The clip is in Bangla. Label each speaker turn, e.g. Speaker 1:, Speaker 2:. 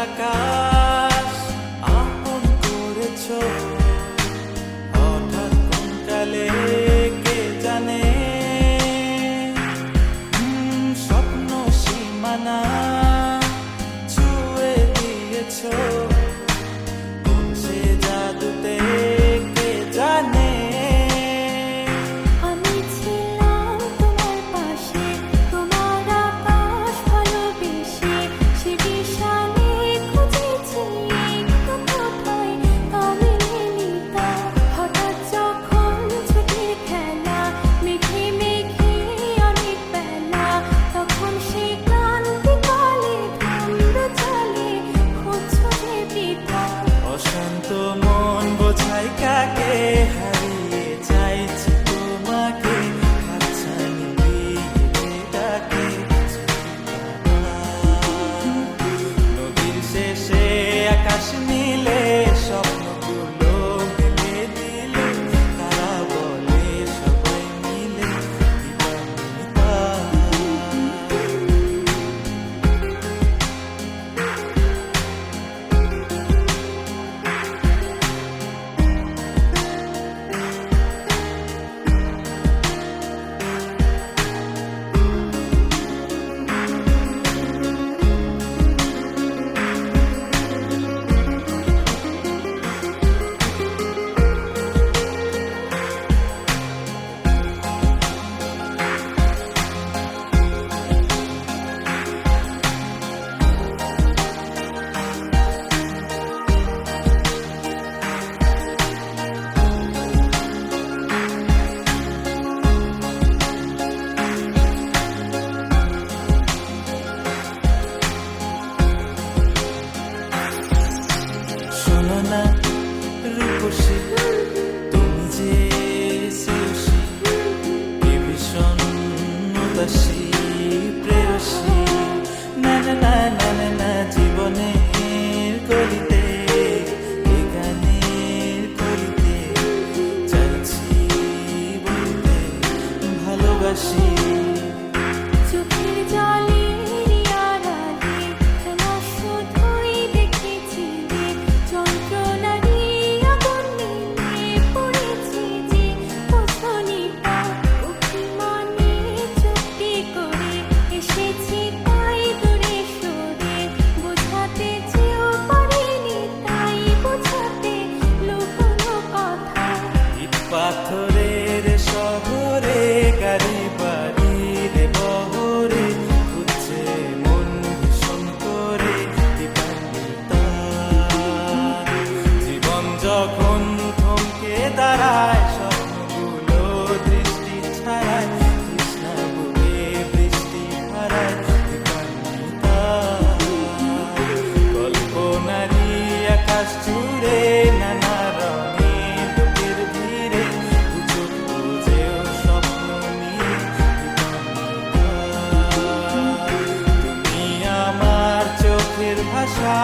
Speaker 1: আকাশ আপন করেছ, হঠাৎ কোন কালে কে জানে, স্বপ্ন সীমানা ছুঁয়ে দিয়েছ, কোন সে জাদুতে কে জানে।
Speaker 2: আমি ছিলাম তোমার পাশে, তোমার আকাশ ভালোবেসে, সে বিশালে খুঁজেছি একটু কোথায় আমি নিতাম। হঠাৎ যখন ছুটির খেলা মেঘে মেঘে অনেক বেলা, তখন সে ক্লান্তি কালে ধূম্র চলে খুঁজছো যে পিতা।
Speaker 1: অশান্ত মন বোঝাই কাকে, হারিয়ে চাইছি তোমাকে, হাতছানি দিয়ে ডাকে নদীর শেষে আকাশ নীলে, স্বপ্নগুলো মেলে দিলে, তারা বলে সবাই মিলে দিবানিতা। শোনো না রূপসী, তুমি যে শ্রেয়সী, কি ভীষণ উদাসী প্রেয়সী, না না না না না না, জীবনের কলিতে এ গানের কলিতে চাইছি বলতে ভালোবাসি।
Speaker 2: চোখের জলের আড়ালে খেলা শুধুই দেখেছি যে, যন্ত্রণারই আগুন নিয়ে পড়েছি যে, বোঝনি তা অভিমানে চুক্তি করে এসেছি তাই দূরে সরে, বোঝাতে চেয়েও পারিনি তাই বোঝাতে লুকোনো কথা।
Speaker 1: ইট পাথরের শহরে গাড়ি বাড়ির বহরে, খুঁজছে মন ভীষণ করে দিবানিতা। জীবন যখন থমকে দাঁড়ায়, স্বপ্নগুলো দৃষ্টি ছাড়ায়, তৃষ্ণা বুকে বৃষ্টি হারায় দিবানিতা। কল্পনারই আকাশ জুড়ে নানা রঙে লোকের ভিড়ে, দুচোখ বুঝেও স্বপ্ন নিয়ে দিবানিতা। তুমি আমার চোখের ভাষা,